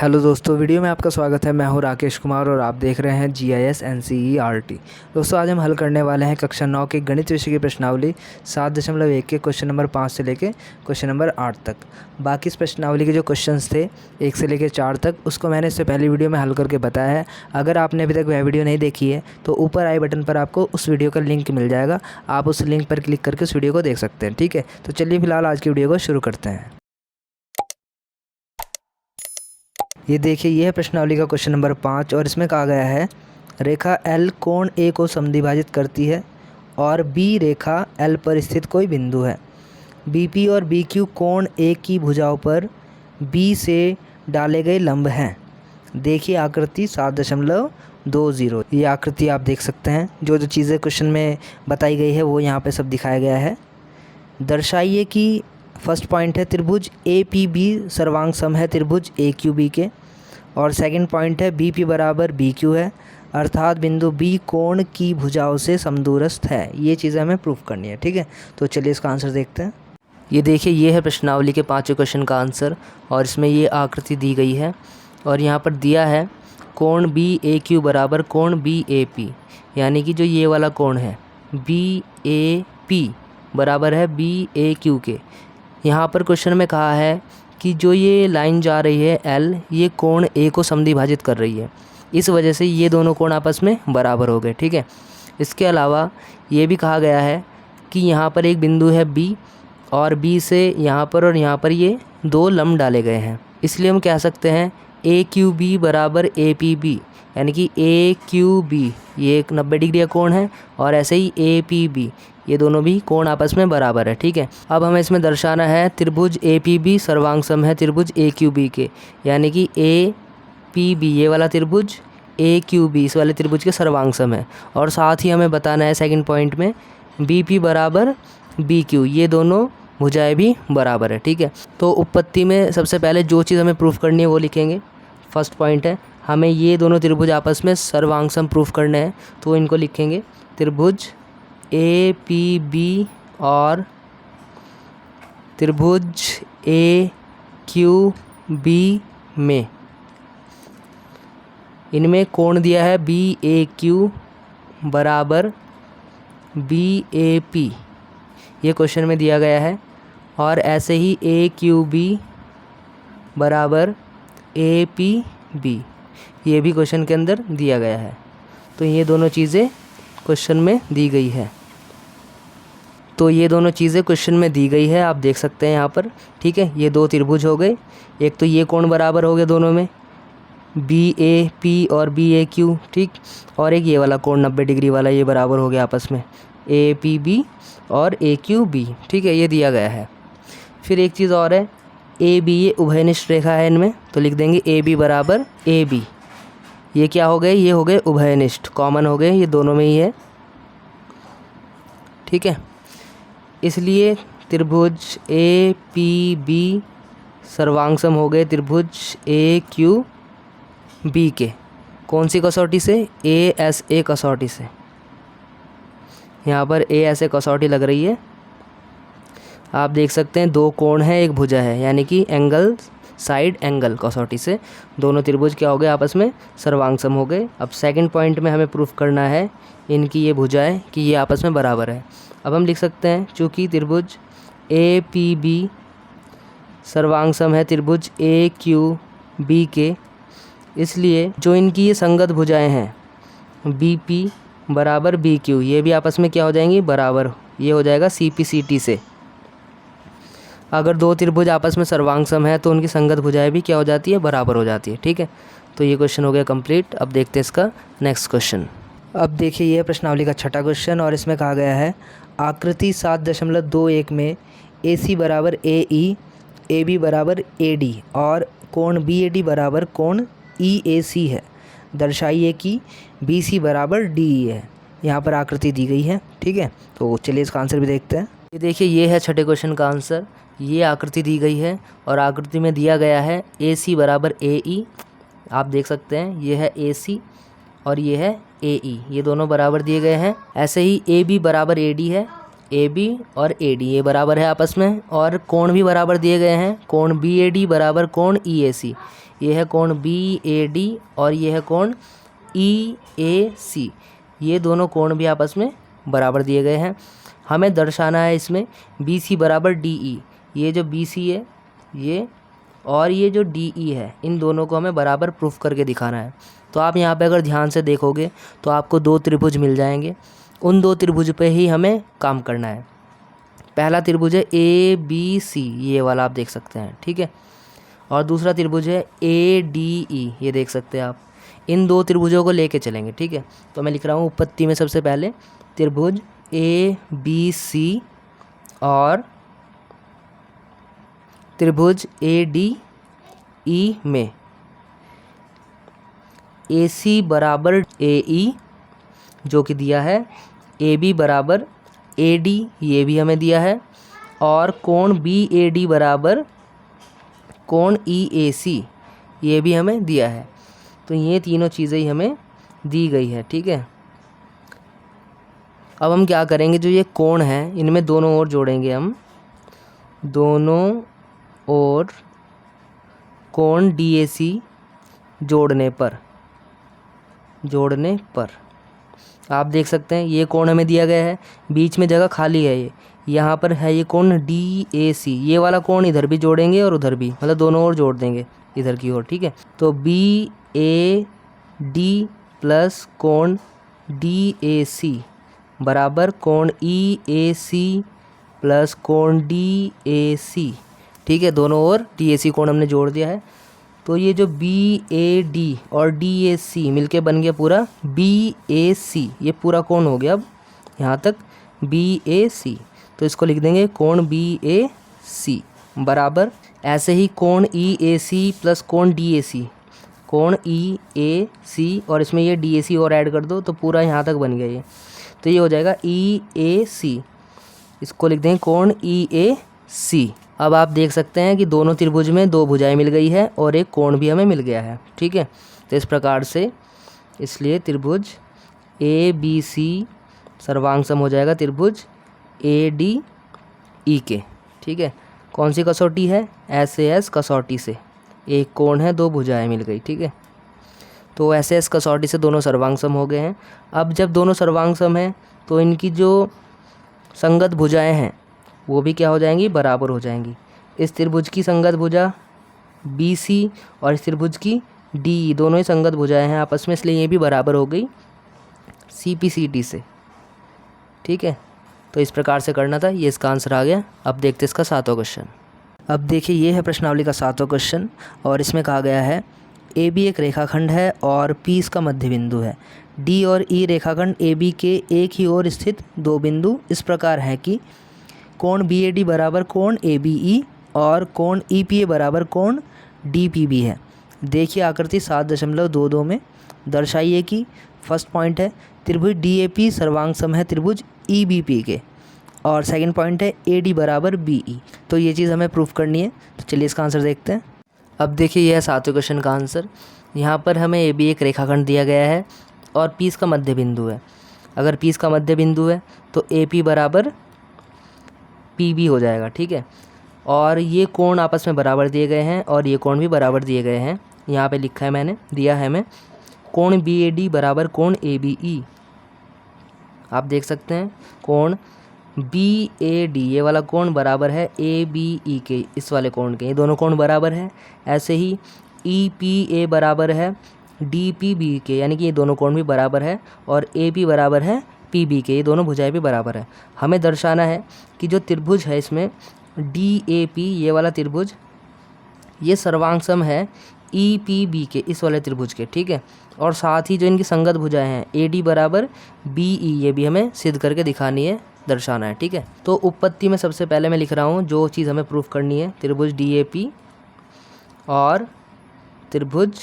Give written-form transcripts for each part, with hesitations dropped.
Hello दोस्तों, video में आपका स्वागत है। मैं हूं राकेश कुमार और आप देख रहे हैं GIS NCERT। दोस्तों, आज हम हल करने वाले हैं कक्षा 9 के गणित विषय की प्रश्नावली 7.1 के क्वेश्चन नंबर 5 से लेके क्वेश्चन नंबर 8 तक। बाकी इस प्रश्नावली के जो क्वेश्चंस थे 1 से लेकर 4 तक, उसको मैंने इससे पहली वीडियो में हल करके बताया है। अगर आपने अभी तक वह वीडियो नहीं देखी है तो ऊपर आई बटन पर आपको उस वीडियो का लिंक मिल जाएगा। आप उस लिंक पर क्लिक करके उस वीडियो को देख सकते हैं। ठीक है, तो चलिए फिलहाल आज की वीडियो को शुरू करते हैं। ये देखिए, यह है प्रश्नावली का क्वेश्चन नंबर 5 और इसमें कहा गया है रेखा L कोण A को समद्विभाजित करती है और B रेखा L पर स्थित कोई बिंदु है। BP और BQ कोण A की भुजाओं पर B से डाले गए लंब हैं। देखिए आकृति 7.20। ये आकृति आप देख सकते हैं। जो चीज़ें क्वेश्चन में बताई गई है वो यहाँ पे सब दिखाया गया है। दर्शाइए कि फर्स्ट पॉइंट है त्रिभुज APB सर्वांग सम है त्रिभुज AQB के, और सेकंड पॉइंट है BP बराबर BQ है, अर्थात बिंदु B कोण की भुजाओं से समदूरस्थ है। ये चीज़ें हमें प्रूफ करनी है। ठीक है, तो चलिए इसका आंसर देखते हैं। ये देखिए, ये है प्रश्नावली के 5वें क्वेश्चन का आंसर और इसमें ये आकृति दी गई है और यहाँ पर दिया है कोण BAQ बराबर कोण BAP, यानी कि जो ये वाला कोण है BAP बराबर है BAQ के। यहाँ पर क्वेश्चन में कहा है कि जो ये लाइन जा रही है L, ये कोण A को समद्विभाजित कर रही है। इस वजह से ये दोनों कोण आपस में बराबर हो गए। ठीक है, इसके अलावा ये भी कहा गया है कि यहाँ पर एक बिंदु है B और B से यहाँ पर और यहाँ पर ये दो लंब डाले गए हैं। इसलिए हम कह सकते हैं AQB बराबर APB, यानी कि AQB ये एक 90 डिग्री का कोण है और ऐसे ही APB ये दोनों भी कोण आपस में बराबर है। ठीक है, अब हमें इसमें दर्शाना है त्रिभुज APB सर्वांग सम है त्रिभुज AQB के, यानी कि APB ये वाला त्रिभुज AQB इस वाले त्रिभुज के सर्वांग सम है। और साथ ही हमें बताना है सेकंड पॉइंट में BP बराबर BQ ये दोनों भुजाएं भी बराबर है। ठीक है, तो उपपत्ति में सबसे पहले जो चीज़ हमें प्रूफ करनी है वो लिखेंगे। फर्स्ट पॉइंट है हमें ये दोनों त्रिभुज आपस में सर्वांग सम प्रूफ करने हैं, तो इनको लिखेंगे त्रिभुज APB और त्रिभुज AQB में इनमें कोण दिया है BAQ बराबर BAP, ये क्वेश्चन में दिया गया है, और ऐसे ही AQB बराबर APB ये भी क्वेश्चन के अंदर दिया गया है। तो ये दोनों चीज़ें क्वेश्चन में दी गई है। आप देख सकते हैं यहाँ पर। ठीक है, ये दो त्रिभुज हो गए। एक तो ये कोण बराबर हो गए दोनों में BAP और BAQ। ठीक, और एक ये वाला कोण 90 डिग्री वाला ये बराबर हो गया आपस में APB और AQB। ठीक है, ये दिया गया है। फिर एक चीज़ और है AB ये उभयनिष्ठ रेखा है इनमें, तो लिख देंगे AB बराबर AB। ये क्या हो गए, ये हो गए उभयनिष्ठ, कॉमन हो गए, ये दोनों में ही है। ठीक है, इसलिए त्रिभुज APB सर्वांग सम हो गए त्रिभुज AQB के। कौन सी कसौटी से? ASA कसौटी से। यहाँ पर ASA कसौटी लग रही है। आप देख सकते हैं दो कोण है एक भुजा है, यानी कि एंगल साइड एंगल कसौटी से दोनों त्रिभुज क्या हो गए आपस में सर्वांग सम हो गए। अब सेकंड पॉइंट में हमें प्रूफ करना है इनकी ये भुजाएं कि ये आपस में बराबर है। अब हम लिख सकते हैं चूँकि त्रिभुज APB सर्वांग सम है त्रिभुज AQB के, इसलिए जो इनकी ये संगत भुजाएं हैं BP बराबर BQ ये भी आपस में क्या हो जाएंगी बराबर। ये हो जाएगा CPCT से। अगर दो त्रिभुज आपस में सर्वांग सम है तो उनकी संगत भुजाएं भी क्या हो जाती है, बराबर हो जाती है। ठीक है, तो ये क्वेश्चन हो गया कंप्लीट। अब देखते हैं इसका नेक्स्ट क्वेश्चन। अब देखिए, ये प्रश्नावली का 6ठा क्वेश्चन और इसमें कहा गया है आकृति 7.21 में AC बराबर AE, AB बराबर AD और कोण BAD बराबर कोण EAC है। दर्शाइए कि BC बराबर DE है। यहाँ पर आकृति दी गई है। ठीक है, तो चलिए इसका आंसर भी देखते हैं। ये देखिए, ये है 6ठे क्वेश्चन का आंसर। ये आकृति दी गई है और आकृति में दिया गया है AC बराबर AE। आप देख सकते हैं ये है AC और ये है AE, ये दोनों बराबर दिए गए हैं। ऐसे ही AB बराबर AD है, AB और AD ये बराबर है आपस में, और कोण भी बराबर दिए गए हैं। कोण BAD बराबर कोण EAC, ये है कोण BAD और ये है कोण EAC। ये दोनों कोण भी आपस में बराबर दिए गए हैं। हमें दर्शाना है इसमें BC बराबर DE। ये जो BC है ये और ये जो DE है, इन दोनों को हमें बराबर प्रूफ करके दिखाना है। तो आप यहाँ पे अगर ध्यान से देखोगे तो आपको दो त्रिभुज मिल जाएंगे। उन दो त्रिभुज पे ही हमें काम करना है। पहला त्रिभुज है ABC, ये वाला आप देख सकते हैं, ठीक है। और दूसरा त्रिभुज है ADE, ये देख सकते हैं आप। इन दो त्रिभुजों को लेके चलेंगे, ठीक है। तो मैं लिख रहा हूँ उत्पत्ति में सबसे पहले त्रिभुज ABC और त्रिभुज ADE में AC बराबर AE जो कि दिया है, AB बराबर AD ये भी हमें दिया है, और कोण BAD बराबर कोण EAC ये भी हमें दिया है। तो ये तीनों चीज़ें ही हमें दी गई है, ठीक है। अब हम क्या करेंगे, जो ये कोण है इनमें दोनों ओर जोड़ेंगे हम। दोनों ओर कोण DAC जोड़ने पर आप देख सकते हैं ये कोण हमें दिया गया है, बीच में जगह खाली है, ये यहाँ पर है ये कोण DAC। ये वाला कोण इधर भी जोड़ेंगे और उधर भी, मतलब दोनों ओर जोड़ देंगे इधर की ओर, ठीक है। तो BAD प्लस कोण DAC बराबर कोण EAC प्लस कोण DAC, ठीक है। दोनों ओर DAC कोण हमने जोड़ दिया है। तो ये जो BAD और DAC मिलके बन गया पूरा BAC, ये पूरा कोण हो गया अब यहाँ तक BAC। तो इसको लिख देंगे कोण BAC बराबर, ऐसे ही कोण EAC प्लस कोण DAC, कोण EAC और इसमें ये DAC और ऐड कर दो तो पूरा यहाँ तक बन गया ये। तो ये हो जाएगा EAC, इसको लिख देंगे कोण EAC। अब आप देख सकते हैं कि दोनों त्रिभुज में दो भुजाएं मिल गई है और एक कोण भी हमें मिल गया है, ठीक है। तो इस प्रकार से इसलिए त्रिभुज ABC सर्वांग सम हो जाएगा त्रिभुज ADE के, ठीक है। कौन सी कसौटी है, SAS कसौटी से। एक कोण है, दो भुजाएं मिल गई, ठीक है। तो SAS कसौटी से दोनों सर्वांग सम हो गए हैं। अब जब दोनों सर्वांग सम हैं तो इनकी जो संगत भुजाएं हैं वो भी क्या हो जाएंगी, बराबर हो जाएंगी। इस त्रिभुज की संगत भुजा BC और इस त्रिभुज की DE दोनों ही संगत भुजाएं हैं आपस में, इसलिए ये भी बराबर हो गई CPCD से, ठीक है। तो इस प्रकार से करना था, ये इसका आंसर आ गया। अब देखते हैं इसका सातवां क्वेश्चन। अब देखिए ये है प्रश्नावली का सातवां क्वेश्चन और इसमें कहा गया है AB एक रेखाखंड है और P इसका मध्य बिंदु है। D और E रेखाखंड AB के एक ही ओर स्थित दो बिंदु इस प्रकार है कि कोण BAD बराबर कोण ABE और कोण EPA बराबर कोण DPB है। देखिए आकृति 7.22 में दर्शाइए कि फर्स्ट पॉइंट है त्रिभुज DAP सर्वांग सम है त्रिभुज EBP के, और सेकंड पॉइंट है AD बराबर BE। तो ये चीज़ हमें प्रूफ करनी है। तो चलिए इसका आंसर देखते हैं। अब देखिए यह है सातवें क्वेश्चन का आंसर। यहाँ पर हमें AB एक रेखाखंड दिया गया है और P इसका मध्य बिंदु है। अगर P इसका मध्य बिंदु है तो AP बराबर PB हो जाएगा, ठीक है। और ये कोण आपस में बराबर दिए गए हैं और ये कोण भी बराबर दिए गए हैं। यहाँ पे लिखा है मैंने, दिया है हमें कोण BAD बराबर कोण ABE। आप देख सकते हैं कोण BAD ये वाला कोण बराबर है ABE के, इस वाले कोण के, ये दोनों कोण बराबर है। ऐसे ही EPA बराबर है DPB के, यानी कि ये दोनों कोण भी बराबर है, और AP बराबर है PB के, ये दोनों भुजाएं भी बराबर है। हमें दर्शाना है कि जो त्रिभुज है इसमें DAP ये वाला त्रिभुज ये सर्वांग सम है EPB के, इस वाले त्रिभुज के, ठीक है। और साथ ही जो इनकी संगत भुजाएं हैं AD बराबर BE ये भी हमें सिद्ध करके दिखानी है, दर्शाना है, ठीक है। तो उत्पत्ति में सबसे पहले मैं लिख रहा हूँ जो चीज़ हमें प्रूफ करनी है, त्रिभुज DAP और त्रिभुज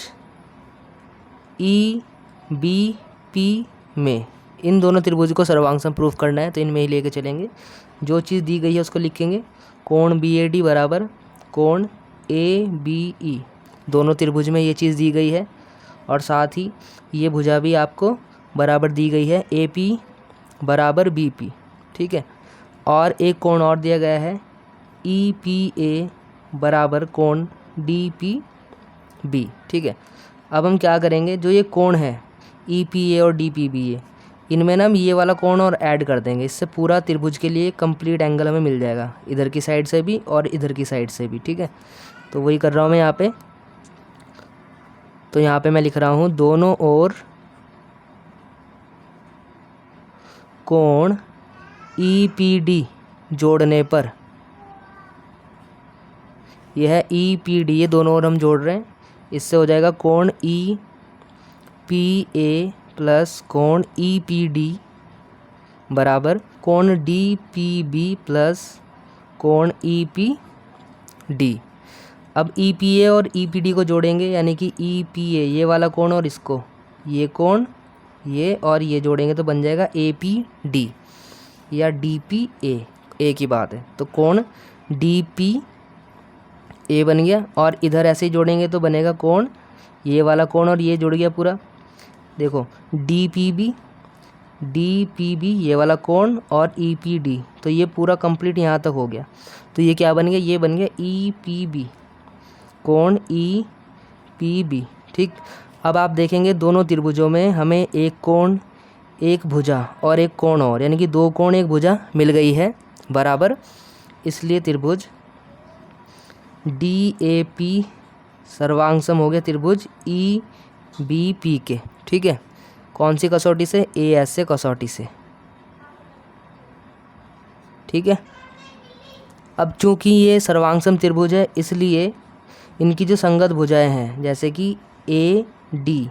EBP में इन दोनों त्रिभुज को सर्वांग सम प्रूफ करना है। तो इनमें ही लेके चलेंगे। जो चीज़ दी गई है उसको लिखेंगे कोण BAD बराबर कोण ABE, दोनों त्रिभुज में ये चीज़ दी गई है। और साथ ही ये भुजा भी आपको बराबर दी गई है AP बराबर BP, ठीक है। और एक कोण और दिया गया है EPA बराबर कोण DP बी। ठीक है, अब हम क्या करेंगे, जो ये कोण है ई पी ए और डी पी बी ए, इनमें ना हम ये वाला कोण और ऐड कर देंगे। इससे पूरा त्रिभुज के लिए कंप्लीट एंगल हमें मिल जाएगा, इधर की साइड से भी और इधर की साइड से भी। ठीक है, तो वही कर रहा हूँ मैं यहाँ पे। तो यहाँ पे मैं लिख रहा हूँ दोनों ओर कोण ई पी डी जोड़ने पर, यह है ई पी डी, ये दोनों ओर हम जोड़ रहे हैं, इससे हो जाएगा कोण ई पी ए प्लस कोण ई पी डी बराबर कोण डी पी बी प्लस कोण ई पी डी। अब ई पी ए और ई पी डी को जोड़ेंगे, यानी कि ई पी ए ये वाला कोण और इसको, ये कोण ये और ये जोड़ेंगे तो बन जाएगा ए पी डी या डी पी ए, एक ही बात है। तो कोण डी पी ए बन गया, और इधर ऐसे ही जोड़ेंगे तो बनेगा कोण ये वाला कोण और ये जुड़ गया पूरा। देखो डी पी बी ये वाला कोण और ई पी डी, तो ये पूरा कंप्लीट यहाँ तक हो गया। तो ये क्या बन गया, ये बन गया ई पी बी, कोण ई पी बी। ठीक, अब आप देखेंगे दोनों त्रिभुजों में हमें एक कोण एक भुजा और एक कोण और, यानी कि दो कोण एक भुजा मिल गई है बराबर। इसलिए त्रिभुज डी ए पी सर्वांग सम हो गया त्रिभुज ई बी पी के। ठीक है, कौन सी कसौटी से, ए एस से कसौटी से। ठीक है, अब चूंकि ये सर्वांगसम त्रिभुज है, इसलिए इनकी जो संगत भुजाएं हैं, जैसे कि ए डी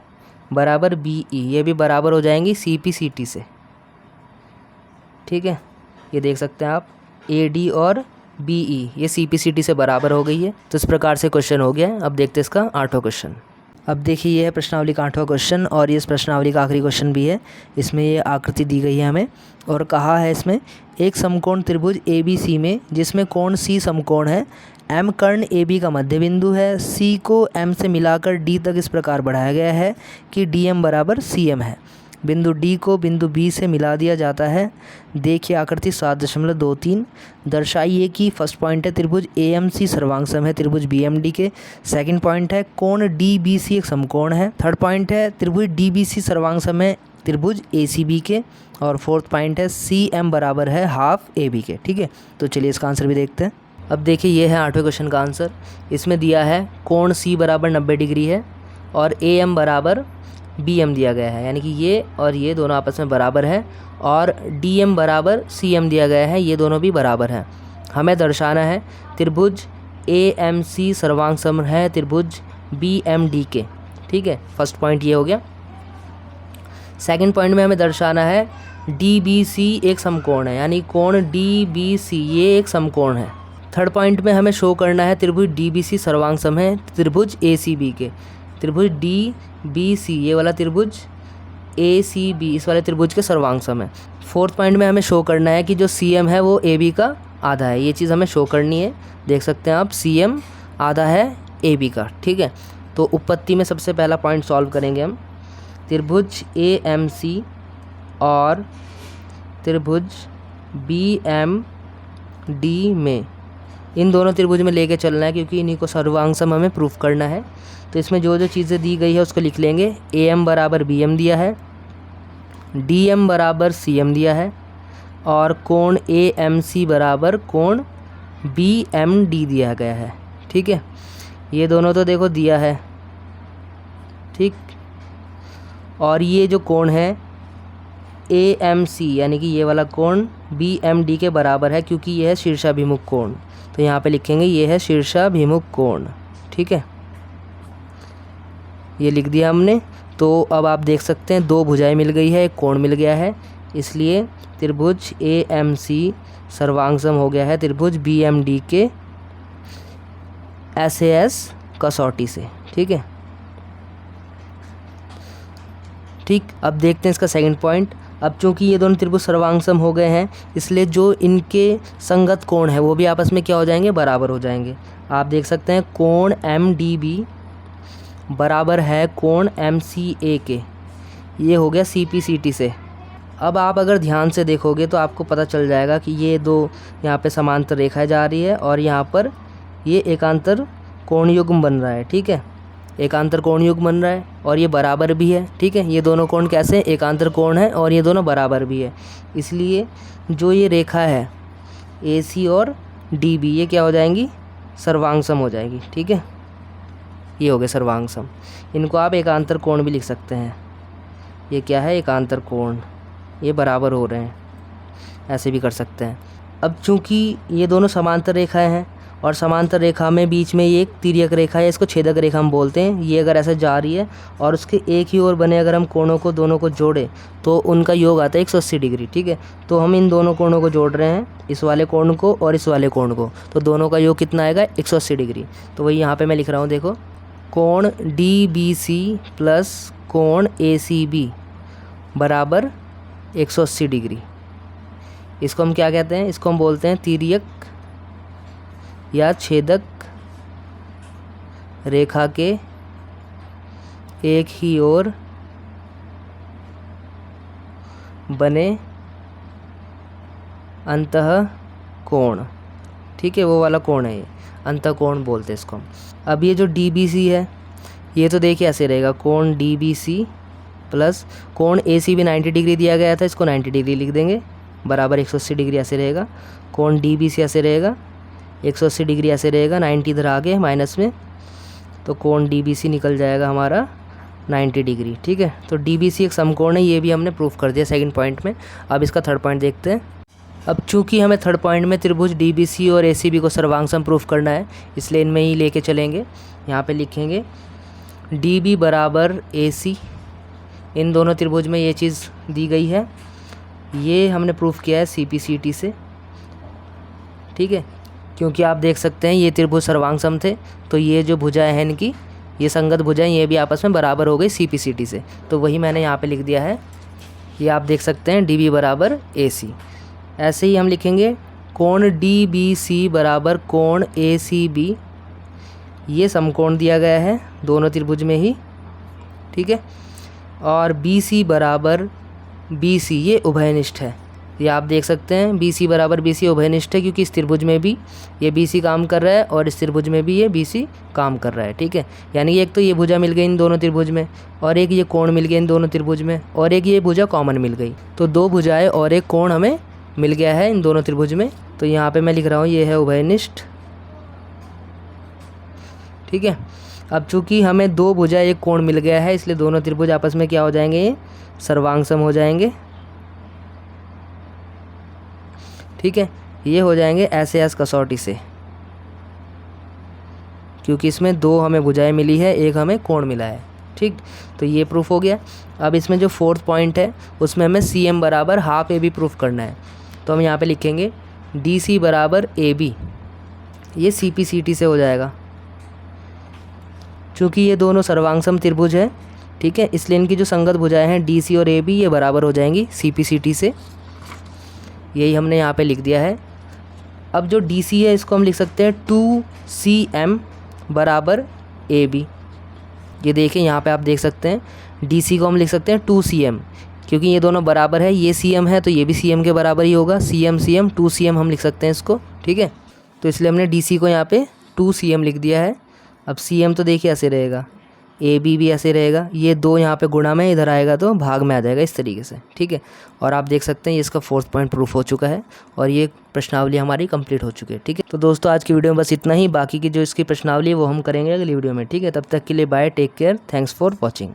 बराबर बी ई, ये भी बराबर हो जाएंगी सी पी सी टी से। ठीक है, ये देख सकते हैं आप, ए डी और बी ई ये सी पी सी टी से बराबर हो गई है। तो इस प्रकार से क्वेश्चन हो गया है। अब देखते हैं इसका 8वां क्वेश्चन। अब देखिए ये है प्रश्नावली का 8वां क्वेश्चन, और ये इस प्रश्नावली का आखिरी क्वेश्चन भी है। इसमें ये आकृति दी गई है हमें, और कहा है इसमें एक समकोण त्रिभुज ए बी सी में जिसमें कोण सी समकोण है, एम कर्ण ए बी का मध्य बिंदु है, सी को एम से मिलाकर डी तक इस प्रकार बढ़ाया गया है कि डी एम बराबर सी एम है। बिंदु डी को बिंदु बी से मिला दिया जाता है। देखिए आकृति 7.23 दर्शाइए कि फर्स्ट पॉइंट है त्रिभुज ए एम सी सर्वांग सम है त्रिभुज बी एम डी के। सेकंड पॉइंट है कोण डी बी सी एक समकोण है। थर्ड पॉइंट है त्रिभुज डी बी सी सर्वांग सम है त्रिभुज ए सी बी के। और फोर्थ पॉइंट है सी एम बराबर है हाफ ए बी के। ठीक है, तो चलिए इसका आंसर भी देखते हैं। अब देखिए ये है 8वें क्वेश्चन का आंसर। इसमें दिया है कोण सी बराबर 90 डिग्री है और ए एम बराबर बी एम दिया गया है, यानी कि ये और ये दोनों आपस में बराबर है, और डी एम बराबर सी एम दिया गया है, ये दोनों भी बराबर हैं। हमें दर्शाना है त्रिभुज ए एम सी सर्वांग सम है त्रिभुज बी एम डी के। ठीक है, फर्स्ट पॉइंट ये हो गया। सेकंड पॉइंट में हमें दर्शाना है डी बी सी एक समकोण है, यानी कोण डी बी सी ये एक समकोण है। थर्ड पॉइंट में हमें शो करना है त्रिभुज डी बी सी सर्वांग सम है त्रिभुज ए सी बी के। त्रिभुज डी बी सी ये वाला त्रिभुज ए सी बी इस वाले त्रिभुज के सर्वांग सम है। फोर्थ पॉइंट में हमें शो करना है कि जो सी एम है वो ए बी का आधा है, ये चीज़ हमें शो करनी है। देख सकते हैं आप, सी एम आधा है ए बी का। ठीक है, तो उपपत्ति में सबसे पहला पॉइंट सॉल्व करेंगे हम। त्रिभुज ए एम सी और त्रिभुज बी एम डी में, इन दोनों त्रिभुज में लेके चलना है क्योंकि इन्हीं को सर्वांग सम हमें प्रूफ करना है। तो इसमें जो जो चीज़ें दी गई है उसको लिख लेंगे। ए एम बराबर बी एम दिया है, डी एम बराबर सी एम दिया है, और कोण ए एम सी बराबर कोण बी एम डी दिया गया है। ठीक है, ये दोनों तो देखो दिया है। ठीक, और ये जो कोण है ए एम सी यानी कि ये वाला कोण बी एम डी के बराबर है, क्योंकि यह है शीर्षाभिमुख कोण। तो यहाँ पे लिखेंगे ये है शीर्षाभिमुख कोण। ठीक है, ये लिख दिया हमने। तो अब आप देख सकते हैं दो भुजाएं मिल गई है, एक कोण मिल गया है, इसलिए त्रिभुज ए एम सी सर्वांग सम हो गया है त्रिभुज बी एम डी के एस ए एस कसौटी से। ठीक है, ठीक, अब देखते हैं इसका सेकंड पॉइंट। अब चूंकि ये दोनों त्रिभुज सर्वांग सम हो गए हैं, इसलिए जो इनके संगत कोण है वो भी आपस में क्या हो जाएंगे, बराबर हो जाएंगे। आप देख सकते हैं कोण एम डी बी बराबर है कोण एम सी ए के, ये हो गया सी पी सी टी से। अब आप अगर ध्यान से देखोगे तो आपको पता चल जाएगा कि ये दो यहाँ पे समांतर रेखाएं जा रही है और यहाँ पर ये एकांतर कोण युग्म बन रहा है। ठीक है, एकांतर कोण युग्म बन रहा है और ये बराबर भी है। ठीक है, ये दोनों कोण कैसे हैं, एकांतर कोण है और ये दोनों बराबर भी है। इसलिए जो ये रेखा है AC और DB ये क्या हो जाएंगी, सर्वांग सम हो जाएगी। ठीक है, ये हो गए सर्वांग सम। इनको आप एकांतर कोण भी लिख सकते हैं। ये क्या है, एकांतर कोण, ये बराबर हो रहे हैं, ऐसे भी कर सकते हैं। अब चूंकि ये दोनों समांतर रेखाएं हैं और समांतर रेखा में बीच में ये एक तिर्यक रेखा है, इसको छेदक रेखा हम बोलते हैं। ये अगर ऐसे जा रही है और उसके एक ही ओर बने अगर हम कोणों को दोनों को जोड़े तो उनका योग आता है 180 डिग्री। ठीक है, तो हम इन दोनों कोणों को जोड़ रहे हैं, इस वाले कोण को और इस वाले कोण को, तो दोनों का योग कितना आएगा, 180 डिग्री। तो वही यहाँ पर मैं लिख रहा हूँ, देखो, कोण DBC प्लस कोण ACB बराबर 180 डिग्री। इसको हम क्या कहते हैं, इसको हम बोलते हैं तिर्यक या छेदक रेखा के एक ही ओर बने अंतः कोण। ठीक है, वो वाला कोण है, ये अंतः कोण बोलते हैं इसको हम। अब ये जो DBC है ये तो देखिए ऐसे रहेगा, कोण DBC प्लस कोण ACB 90 डिग्री दिया गया था, इसको 90 डिग्री लिख देंगे, बराबर 180 डिग्री ऐसे रहेगा। कोण DBC ऐसे रहेगा, 180 डिग्री ऐसे रहेगा, 90 इधर आगे माइनस में, तो कोण DBC निकल जाएगा हमारा 90 डिग्री। ठीक है, तो DBC एक समकोण है, ये भी हमने प्रूफ कर दिया सेकंड पॉइंट में। अब इसका थर्ड पॉइंट देखते हैं। अब चूंकि हमें थर्ड पॉइंट में त्रिभुज DBC और ACB को सर्वांग सम प्रूफ करना है, इसलिए इनमें ही लेके चलेंगे। यहाँ पे लिखेंगे DB बराबर AC, इन दोनों त्रिभुज में ये चीज़ दी गई है, ये हमने प्रूफ किया है CPCT से। ठीक है, क्योंकि आप देख सकते हैं ये त्रिभुज सर्वांग सम थे, तो ये जो भुजाएं हैं इनकी, ये संगत भुजाएं, ये भी आपस में बराबर हो गई CPCT से, तो वही मैंने यहाँ पे लिख दिया है। ये आप देख सकते हैं DB बराबर AC। ऐसे ही हम लिखेंगे कोण DBC बराबर कोण ACB, ये समकोण दिया गया है दोनों त्रिभुज में ही। ठीक है, और BC बराबर BC, ये उभयनिष्ठ है, ये आप देख सकते हैं BC बराबर BC उभयनिष्ठ है, क्योंकि इस त्रिभुज में भी ये BC काम कर रहा है और इस त्रिभुज में भी ये BC काम कर रहा है। ठीक है, यानी एक तो ये भुजा मिल गई इन दोनों त्रिभुज में, और एक ये कोण मिल गया इन दोनों त्रिभुज में, और एक ये भुजा कॉमन मिल गई, तो दो भुजाएं और एक कोण हमें मिल गया है इन दोनों त्रिभुज में। तो यहाँ पर मैं लिख रहा हूँ ये है उभयनिष्ठ। ठीक है, अब चूंकि हमें दो भुजा एक कोण मिल गया है, इसलिए दोनों त्रिभुज आपस में क्या हो जाएंगे, ये सर्वांग सम हो जाएंगे। ठीक है, ये हो जाएंगे ऐसे एस कसौटी से, क्योंकि इसमें दो हमें भुजाएं मिली है, एक हमें कोण मिला है। ठीक, तो ये प्रूफ हो गया। अब इसमें जो फोर्थ पॉइंट है उसमें हमें CM बराबर हाफ AB प्रूफ करना है, तो हम यहाँ पे लिखेंगे DC बराबर AB, ये CPCT से हो जाएगा। चूँकि ये दोनों सर्वांग सम त्रिभुज है, ठीक है, इसलिए इनकी जो संगत भुजाएं हैं DC और AB ये बराबर हो जाएंगी CPCT से, यही हमने यहाँ पे लिख दिया है। अब जो DC है इसको हम लिख सकते हैं 2CM बराबर AB। ये देखिए यहाँ पे आप देख सकते हैं DC को हम लिख सकते हैं 2CM, क्योंकि ये दोनों बराबर है, ये CM है तो ये भी CM के बराबर ही होगा, CM 2CM हम लिख सकते हैं इसको। ठीक है, तो इसलिए हमने DC को यहाँ पे 2CM लिख दिया है। अब CM तो देखिए ऐसे रहेगा, AB भी ऐसे रहेगा, ये दो यहाँ पे गुणा में इधर आएगा तो भाग में आ जाएगा इस तरीके से। ठीक है, और आप देख सकते हैं ये इसका फोर्थ पॉइंट प्रूफ हो चुका है और ये प्रश्नावली हमारी कंप्लीट हो चुकी है। ठीक है, तो दोस्तों आज की वीडियो में बस इतना ही, बाकी की जो इसकी प्रश्नावली है वो हम करेंगे अगली वीडियो में। ठीक है, तब तक के लिए bye, take care, thanks for watching.